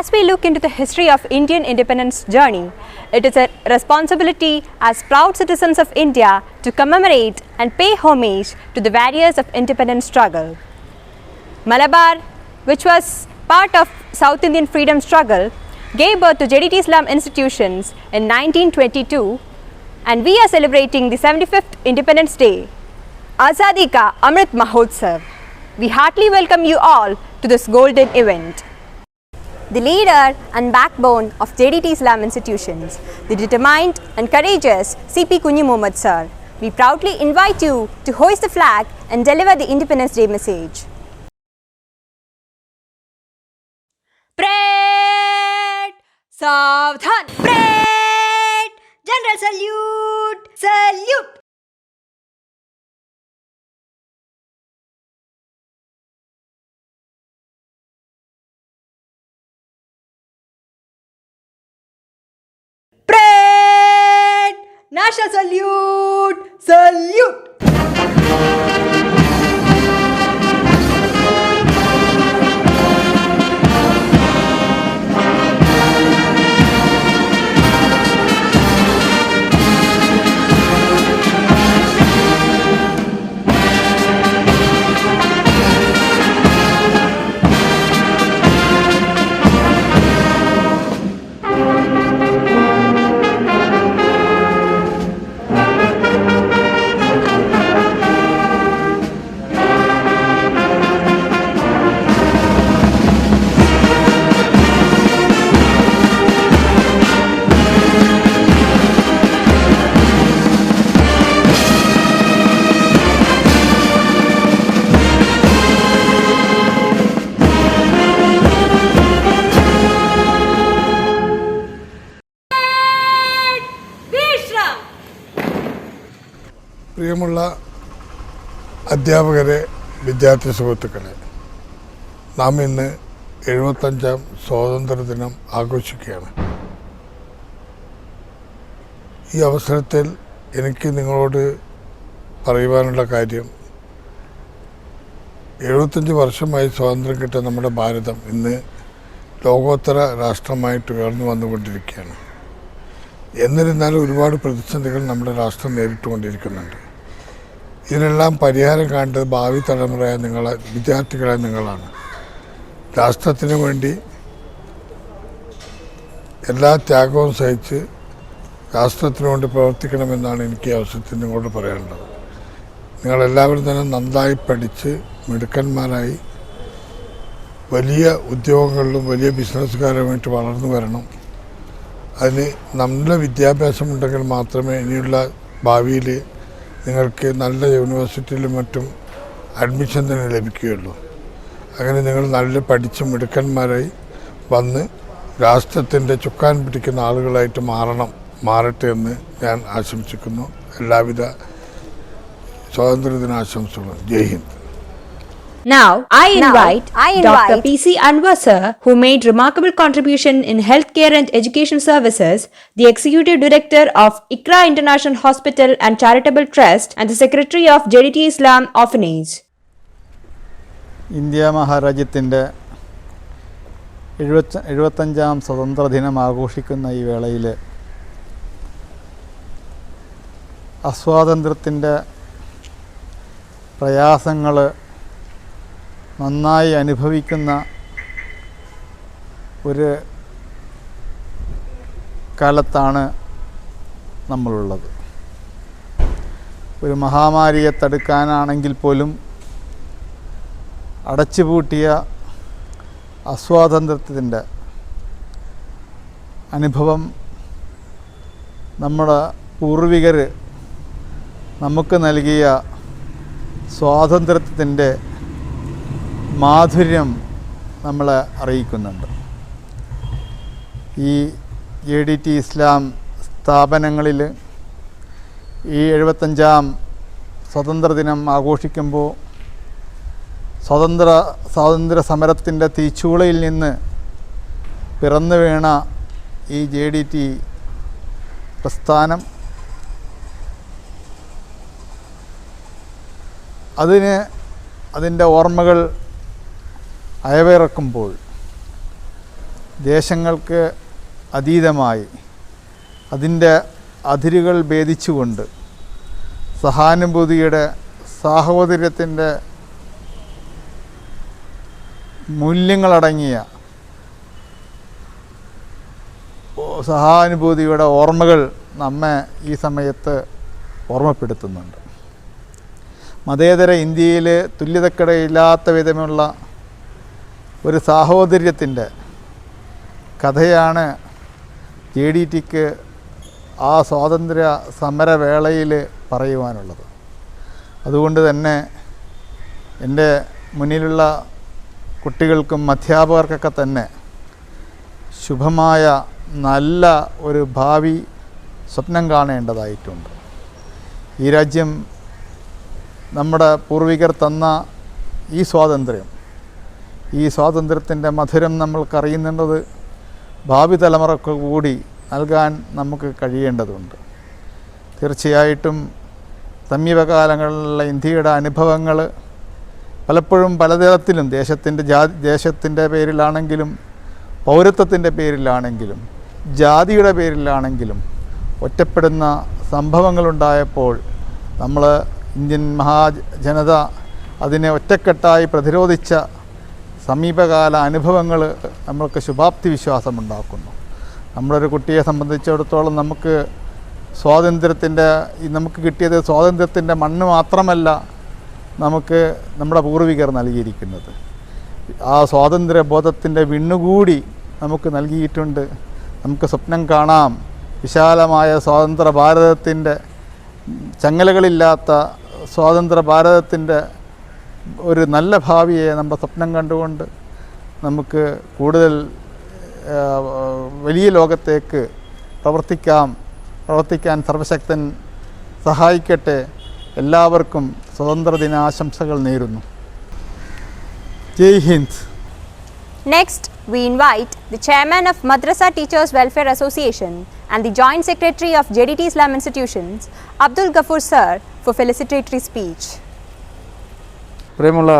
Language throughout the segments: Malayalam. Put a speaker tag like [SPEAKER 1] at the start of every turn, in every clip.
[SPEAKER 1] As we look into the history of Indian independence journey, it is a responsibility as proud citizens of India to commemorate and pay homage to the warriors of independence struggle. Malabar, which was part of South Indian freedom struggle, gave birth to JDT Islam institutions in 1922, and we are celebrating the 75th Independence Day. Azadi Ka Amrit Mahotsav. We heartily welcome you all to this golden event. The leader and backbone of JDT Islam institutions, the determined and courageous CP Kunyi Mohammed sir, we proudly invite you to hoist the flag and deliver the Independence Day message. Parade! Savdhan! Parade! General salute! Salute! Parade! National salute! Salute!
[SPEAKER 2] പ്രിയമുള്ള അധ്യാപകരെ, വിദ്യാർത്ഥി സുഹൃത്തുക്കളെ, നാം ഇന്ന് 75ാം സ്വാതന്ത്ര്യദിനം ആഘോഷിക്കുകയാണ്. ഈ അവസരത്തിൽ എനിക്ക് നിങ്ങളോട് പറയുവാനുള്ള കാര്യം, 75 വർഷമായി സ്വാതന്ത്ര്യം കിട്ടിയ നമ്മുടെ ഭാരതം ഇന്ന് ലോകോത്തര രാഷ്ട്രമായിട്ട് ഉയർന്നു വന്നുകൊണ്ടിരിക്കുകയാണ്. എന്നിരുന്നാലും ഒരുപാട് പ്രതിസന്ധികൾ നമ്മുടെ രാഷ്ട്രം നേരിട്ടുകൊണ്ടിരിക്കുന്നുണ്ട്. ഇതിനെല്ലാം പരിഹാരം കാണേണ്ടത് ഭാവി തലമുറയായ വിദ്യാർത്ഥികളായ നിങ്ങളാണ്. രാഷ്ട്രത്തിന് വേണ്ടി എല്ലാ ത്യാഗവും സഹിച്ച് രാഷ്ട്രത്തിന് വേണ്ടി പ്രവർത്തിക്കണമെന്നാണ് എനിക്ക് ഈ അവസരത്തിൽ നിങ്ങളോട് പറയാനുള്ളത്. നിങ്ങളെല്ലാവരും തന്നെ നന്നായി പഠിച്ച് മിടുക്കന്മാരായി വലിയ ഉദ്യോഗങ്ങളിലും വലിയ ബിസിനസ്സുകാരുമായിട്ട് വളർന്നു വരണം. അതിന് നല്ല വിദ്യാഭ്യാസമുണ്ടെങ്കിൽ മാത്രമേ ഇനിയുള്ള ഭാവിയിൽ നിങ്ങൾക്ക് നല്ല യൂണിവേഴ്സിറ്റിയിലും മറ്റും അഡ്മിഷൻ തന്നെ ലഭിക്കുകയുള്ളൂ. അങ്ങനെ നിങ്ങൾ നല്ല പഠിച്ച് മിടുക്കന്മാരായി വന്ന് രാഷ്ട്രത്തിൻ്റെ ചുക്കാൻ പിടിക്കുന്ന ആളുകളായിട്ട് മാറട്ടെ എന്ന് ഞാൻ ആശംസിക്കുന്നു. എല്ലാവിധ സ്വാതന്ത്ര്യദിനാശംസകളും. ജയ് Hind.
[SPEAKER 1] Now, I invite Dr. P.C. Anwar sir, who made remarkable contribution in healthcare and education services, the Executive Director of ICRA International Hospital and Charitable Trust, and the Secretary of JDT Islam Orphanage.
[SPEAKER 3] India മഹാരാജ്യത്തിൻ്റെ 75ാം സ്വാതന്ത്ര്യദിനം ആഘോഷിക്കുന്ന ഈ വേളയിൽ അസ്വാതന്ത്ര്യത്തിൻ്റെ പ്രയാസങ്ങൾ നന്നായി അനുഭവിക്കുന്ന ഒരു കാലത്താണ് നമ്മളുള്ളത്. ഒരു മഹാമാരിയെ തടുക്കാനാണെങ്കിൽ പോലും അടച്ചുപൂട്ടിയ അസ്വാതന്ത്ര്യത്തിൻ്റെ അനുഭവം നമ്മുടെ പൂർവികർ നമുക്ക് നൽകിയ സ്വാതന്ത്ര്യത്തിൻ്റെ മാധുര്യം നമ്മളെ അറിയിക്കുന്നുണ്ട്. ഈ JDT ഇസ്ലാം സ്ഥാപനങ്ങളിൽ ഈ 75ാം സ്വാതന്ത്ര്യദിനം ആഘോഷിക്കുമ്പോൾ സ്വാതന്ത്ര്യ സമരത്തിൻ്റെ തീച്ചൂളയിൽ നിന്ന് പിറന്നു വീണ ഈ JDT പ്രസ്ഥാനം അതിൻ്റെ ഓർമ്മകൾ അയവിറക്കുമ്പോൾ ദേശങ്ങൾക്ക് അതീതമായി അതിൻ്റെ അതിരുകൾ ഭേദിച്ചുകൊണ്ട് സഹാനുഭൂതിയുടെ സാഹോദര്യത്തിൻ്റെ മൂല്യങ്ങളടങ്ങിയ സഹാനുഭൂതിയുടെ ഓർമ്മകൾ നമ്മെ ഈ സമയത്ത് ഓർമ്മപ്പെടുത്തുന്നുണ്ട്. മതേതര ഇന്ത്യയിൽ തുല്യതക്കിടയില്ലാത്ത വിധമുള്ള ഒരു സാഹോദര്യത്തിൻ്റെ കഥയാണ് JDTക്ക് ആ സ്വാതന്ത്ര്യ സമരവേളയിൽ പറയുവാനുള്ളത്. അതുകൊണ്ട് തന്നെ എൻ്റെ മുന്നിലുള്ള കുട്ടികൾക്കും അധ്യാപകർക്കൊക്കെ തന്നെ ശുഭമായ നല്ല ഒരു ഭാവി സ്വപ്നം കാണേണ്ടതായിട്ടുണ്ട്. ഈ രാജ്യം നമ്മുടെ പൂർവികർ തന്ന ഈ സ്വാതന്ത്ര്യത്തിൻ്റെ മധുരം നമ്മൾക്കറിയുന്നത് ഭാവി തലമുറക്ക് കൂടി നൽകാൻ നമുക്ക് കഴിയേണ്ടതുണ്ട്. തീർച്ചയായിട്ടും സമീപകാലങ്ങളിലുള്ള ഇന്ത്യയുടെ അനുഭവങ്ങൾ പലപ്പോഴും പലതരത്തിലും ദേശത്തിൻ്റെ പേരിലാണെങ്കിലും പൗരത്വത്തിൻ്റെ പേരിലാണെങ്കിലും ജാതിയുടെ പേരിലാണെങ്കിലും ഒറ്റപ്പെടുന്ന സംഭവങ്ങളുണ്ടായപ്പോൾ നമ്മൾ ഇന്ത്യൻ മഹാജനത അതിനെ ഒറ്റക്കെട്ടായി പ്രതിരോധിച്ച സമീപകാല അനുഭവങ്ങൾ നമ്മൾക്ക് ശുഭാപ്തി വിശ്വാസമുണ്ടാക്കുന്നു. നമ്മളൊരു കുട്ടിയെ സംബന്ധിച്ചിടത്തോളം നമുക്ക് കിട്ടിയത് സ്വാതന്ത്ര്യത്തിൻ്റെ മണ്ണ് മാത്രമല്ല നമുക്ക് നമ്മുടെ പൂർവികർ നൽകിയിരിക്കുന്നത്. ആ സ്വാതന്ത്ര്യബോധത്തിൻ്റെ വിണ്ണുകൂടി നമുക്ക് നൽകിയിട്ടുണ്ട്. നമുക്ക് സ്വപ്നം കാണാം വിശാലമായ സ്വതന്ത്ര ഭാരതത്തിൻ്റെ ചങ്ങലകളില്ലാത്ത സ്വതന്ത്ര ഭാരതത്തിൻ്റെ ഒരു നല്ല ഭാവിയെ നമ്മുടെ സ്വപ്നം കണ്ടുകൊണ്ട് നമുക്ക് കൂടുതൽ വലിയ ലോകത്തേക്ക് പ്രവർത്തിക്കാൻ സർവശക്തൻ സഹായിക്കട്ടെ. എല്ലാവർക്കും സ്വതന്ത്ര ദിനാശംസകൾ നേരുന്നു. ജയ് Hind.
[SPEAKER 1] Next, we invite the Chairman of Madrasa Teachers Welfare Association and the Joint Secretary of JDT Islam Institutions, Abdul Ghafoor Sir, for felicitatory speech.
[SPEAKER 4] പ്രിയമുള്ള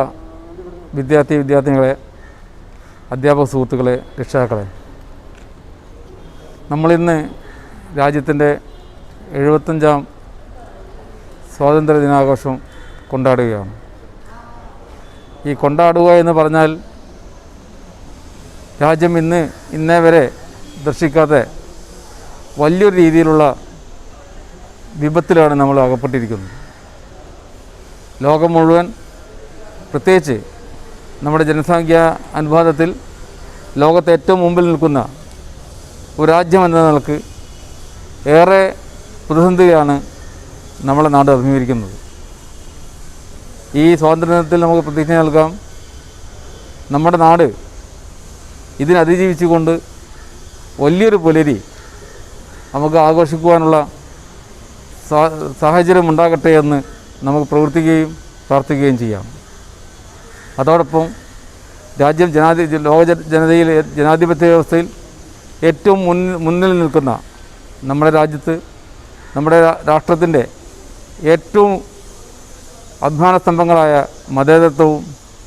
[SPEAKER 4] വിദ്യാർത്ഥിനികളെ, അധ്യാപക സുഹൃത്തുക്കളെ, രക്ഷിതാക്കളെ, നമ്മളിന്ന് രാജ്യത്തിൻ്റെ 75ാം സ്വാതന്ത്ര്യ ദിനാഘോഷം കൊണ്ടാടുകയാണ്. ഈ കൊണ്ടാടുക എന്ന് പറഞ്ഞാൽ രാജ്യം ഇന്നേ വരെ ദർശിക്കാത്ത വലിയൊരു രീതിയിലുള്ള വിപത്തിലാണ് നമ്മൾ അകപ്പെട്ടിരിക്കുന്നത്. ലോകം മുഴുവൻ, പ്രത്യേകിച്ച് നമ്മുടെ ജനസംഖ്യാ അനുപാതത്തിൽ ലോകത്തെ ഏറ്റവും മുമ്പിൽ നിൽക്കുന്ന ഒരു രാജ്യം എന്ന നിലക്ക് ഏറെ പ്രതിസന്ധിയാണ് നമ്മളെ നാട് അഭിമുഖീകരിക്കുന്നത്. ഈ സ്വാതന്ത്ര്യദിനത്തിൽ നമുക്ക് പ്രതിജ്ഞ നൽകാം, നമ്മുടെ നാട് ഇതിനതിജീവിച്ചുകൊണ്ട് വലിയൊരു പുലരി നമുക്ക് ആഘോഷിക്കുവാനുള്ള സാഹചര്യം ഉണ്ടാകട്ടെ എന്ന് നമുക്ക് പ്രവർത്തിക്കുകയും പ്രാർത്ഥിക്കുകയും ചെയ്യാം. അതോടൊപ്പം രാജ്യം ലോക ജനതയിൽ ജനാധിപത്യ വ്യവസ്ഥയിൽ ഏറ്റവും മുന്നിൽ നിൽക്കുന്ന നമ്മുടെ രാജ്യത്ത്, നമ്മുടെ രാഷ്ട്രത്തിൻ്റെ ഏറ്റവും അഭിമാന സ്തംഭങ്ങളായ മതേതരത്വവും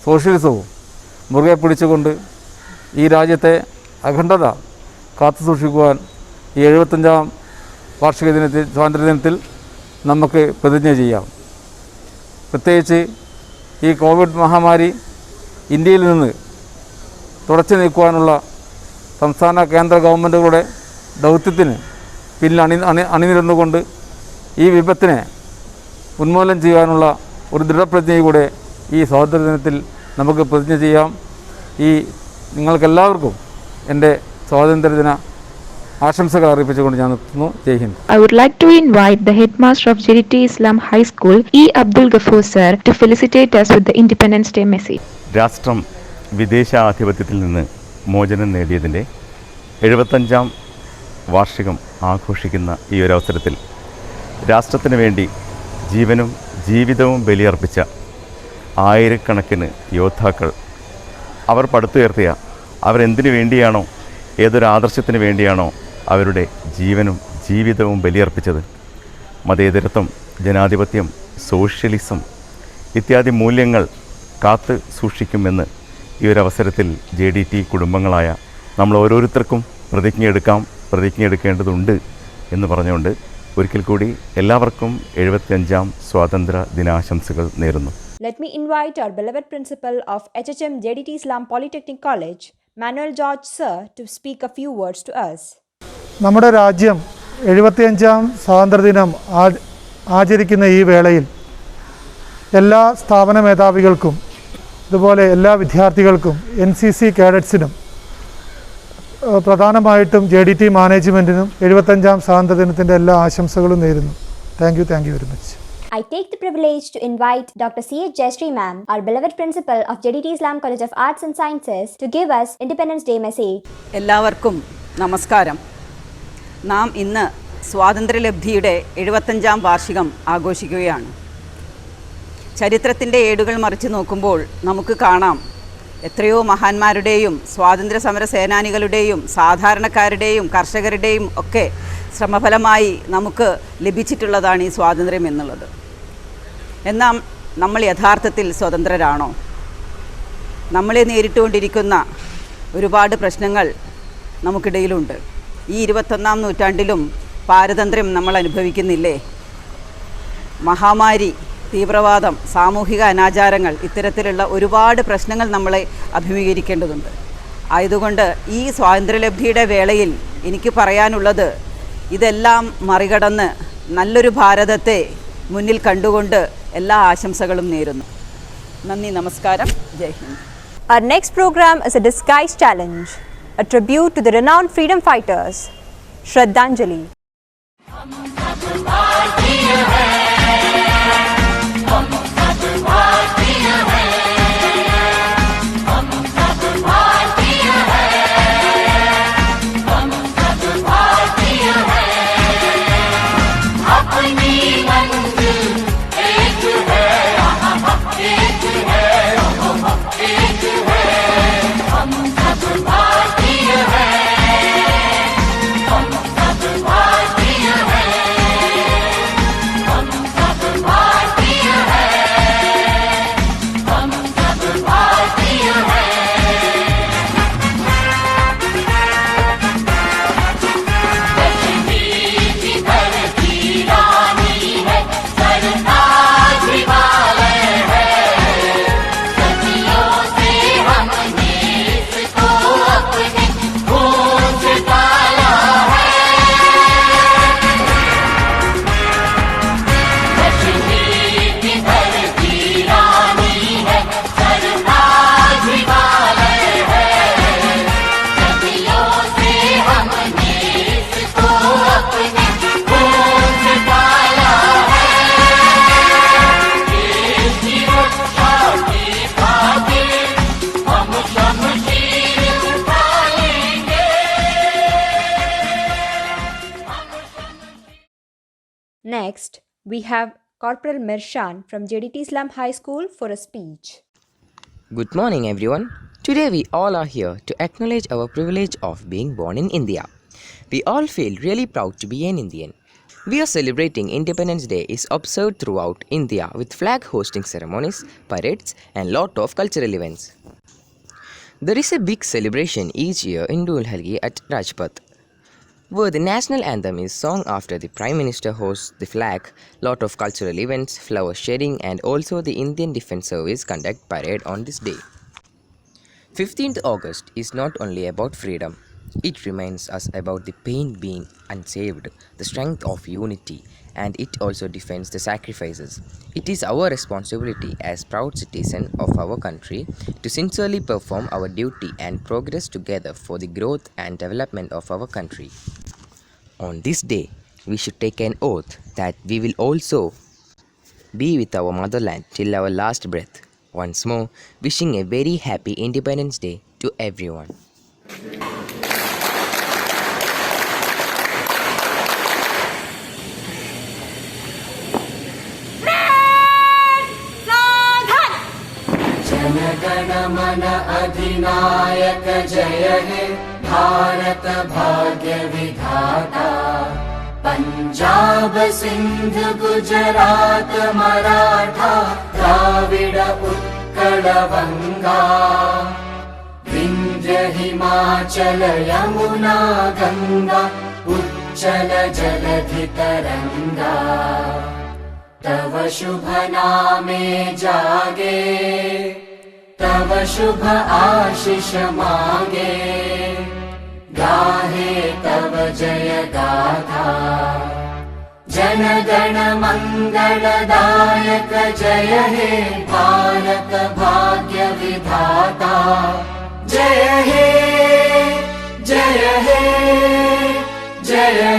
[SPEAKER 4] സോഷ്യലിസവും മുറുകെ പിടിച്ചുകൊണ്ട് ഈ രാജ്യത്തെ അഖണ്ഡത കാത്തു സൂക്ഷിക്കുവാൻ ഈ 75ാം വാർഷിക ദിനത്തിൽ, സ്വാതന്ത്ര്യദിനത്തിൽ നമുക്ക് പ്രതിജ്ഞ ചെയ്യാം. പ്രത്യേകിച്ച് ഈ കോവിഡ് മഹാമാരി ഇന്ത്യയിൽ നിന്ന് തുടച്ചു നീക്കുവാനുള്ള സംസ്ഥാന കേന്ദ്ര ഗവൺമെൻറ്റുകളുടെ ദൗത്യത്തിന് പിന്നിൽ അണിനിരന്നുകൊണ്ട് ഈ വിപത്തിനെ ഉന്മൂലനം ചെയ്യാനുള്ള ഒരു ദൃഢപ്രതിജ്ഞയൂടെ ഈ സ്വാതന്ത്ര്യദിനത്തിൽ നമുക്ക് പ്രതിജ്ഞ ചെയ്യാം. നിങ്ങൾക്കെല്ലാവർക്കും എൻ്റെ സ്വാതന്ത്ര്യദിന ആശംസകൾ അറിയിച്ചുകൊണ്ട് ഞാൻ നിർത്തുന്നു. ജയ് Hind.
[SPEAKER 5] I would like to invite the headmaster of JDT Islam High School, E. Abdul Ghafoor Sir, to felicitate us with the Independence Day message.
[SPEAKER 6] രാഷ്ട്രം വിദേശാധിപത്യത്തിൽ നിന്ന് മോചനം നേടിയതിൻ്റെ 75ാം വാർഷികം ആഘോഷിക്കുന്ന ഈ ഒരു അവസരത്തിൽ രാഷ്ട്രത്തിന് വേണ്ടി ജീവനും ജീവിതവും ബലിയർപ്പിച്ച ആയിരക്കണക്കിന് യോദ്ധാക്കൾ, അവർ പടുത്തുയർത്തിയ, അവരെന്തിനു വേണ്ടിയാണോ, ഏതൊരു ആദർശത്തിന് വേണ്ടിയാണോ അവരുടെ ജീവനും ജീവിതവും ബലിയർപ്പിച്ചത്, മതേതരത്വം, ജനാധിപത്യം, സോഷ്യലിസം ഇത്യാദി മൂല്യങ്ങൾ കാത്ത് സൂക്ഷിക്കുമെന്ന് ഈ ഒരു അവസരത്തിൽ JDT കുടുംബങ്ങളായ നമ്മൾ ഓരോരുത്തർക്കും പ്രതിജ്ഞയെടുക്കേണ്ടതുണ്ട് എന്ന് പറഞ്ഞുകൊണ്ട് ഒരിക്കൽ കൂടി എല്ലാവർക്കും 75ാം സ്വാതന്ത്ര്യ ദിനാശംസകൾ നേരുന്നു.
[SPEAKER 1] Let me invite our beloved principal of HHM JDT Islam Polytechnic College, Manuel George Sir, to speak a few words to us.
[SPEAKER 7] നമ്മുടെ രാജ്യം 75ാം സ്വാതന്ത്ര്യദിനം ആചരിക്കുന്ന ഈ വേളയിൽ എല്ലാ സ്ഥാപന മേധാവികൾക്കും അതുപോലെ എല്ലാ വിദ്യാർത്ഥികൾക്കും NCC കേഡറ്റ്സിനും പ്രധാനമായിട്ടും JDT മാനേജ്മെൻറ്റിനും 75ാം സ്വാതന്ത്ര്യദിനത്തിൻ്റെ എല്ലാ ആശംസകളും നേരുന്നു. Thank you very much.
[SPEAKER 8] I take the privilege to invite Dr. C.H. Jayashree ma'am, our beloved principal of JDT Islam College of Arts and Sciences, to give us Independence Day message.
[SPEAKER 9] എല്ലാവർക്കും നമസ്കാരം. നാം ഇന്ന് സ്വാതന്ത്ര്യലബ്ധിയുടെ 75ാം വാർഷികം ആഘോഷിക്കുകയാണ്. ചരിത്രത്തിൻ്റെ ഏടുകൾ മറിച്ച് നോക്കുമ്പോൾ നമുക്ക് കാണാം, എത്രയോ മഹാന്മാരുടെയും സ്വാതന്ത്ര്യ സമര സേനാനികളുടെയും സാധാരണക്കാരുടെയും കർഷകരുടെയും ഒക്കെ ശ്രമഫലമായി നമുക്ക് ലഭിച്ചിട്ടുള്ളതാണ് ഈ സ്വാതന്ത്ര്യം എന്നുള്ളത്. എന്നാൽ നമ്മൾ യഥാർത്ഥത്തിൽ സ്വതന്ത്രരാണോ? നമ്മളെ നേരിട്ടുകൊണ്ടിരിക്കുന്ന ഒരുപാട് പ്രശ്നങ്ങൾ നമുക്കിടയിലുണ്ട്. ഈ 21ാം നൂറ്റാണ്ടിലും പാരതന്ത്ര്യം നമ്മൾ അനുഭവിക്കുന്നില്ലേ? മഹാമാരി, തീവ്രവാദം, സാമൂഹിക അനാചാരങ്ങൾ, ഇത്തരത്തിലുള്ള ഒരുപാട് പ്രശ്നങ്ങൾ നമ്മളെ അഭിമുഖീകരിക്കേണ്ടതുണ്ട്. ആയതുകൊണ്ട് ഈ സ്വാതന്ത്ര്യലബ്ധിയുടെ വേളയിൽ എനിക്ക് പറയാനുള്ളത്, ഇതെല്ലാം മറികടന്ന് നല്ലൊരു ഭാരതത്തെ മുന്നിൽ കണ്ടുകൊണ്ട് എല്ലാ ആശംസകളും നേരുന്നു. നന്ദി, നമസ്കാരം, ജയ് Hind.
[SPEAKER 1] Our next program is a disguised challenge, a tribute to the renowned freedom fighters, Shraddhanjali. Next, we have Corporal Mirshan from JDT Islam High School for a speech.
[SPEAKER 10] Good morning, everyone. Today we all are here to acknowledge our privilege of being born in India. We all feel really proud to be an Indian. We are celebrating Independence Day is observed throughout India with flag hosting ceremonies, parades and lot of cultural events. There is a big celebration each year in Dulhalgi at Rajpath, where the national anthem is sung after the Prime Minister hosts the flag. Lot of cultural events, flower shedding and also the Indian Defence Service conduct parade on this day. 15th August is not only about freedom. It reminds us about the pain being unsaved, the strength of unity, and it also defends the sacrifices. It is our responsibility as proud citizens of our country to sincerely perform our duty and progress together for the growth and development of our country. On this day, we should take an oath that we will also be with our motherland till our last breath. Once more, wishing a very happy Independence Day to everyone.
[SPEAKER 11] जनगण मन अधिनायक जय हे भारत भाग्य विधाता पंजाब सिंध गुजरात मराठा द्राविड उत्कल बंगा विंध्य विन्ध्य हिमाचल यमुना गंगा उच्चल जलधि तरंगा तव शुभ नामे जागे तव शुभ आशीष मागे गाहे तव जय गाथा जन गण मंगलदायक जय हे भारत भाग्य विधाता जय हे जय हे जय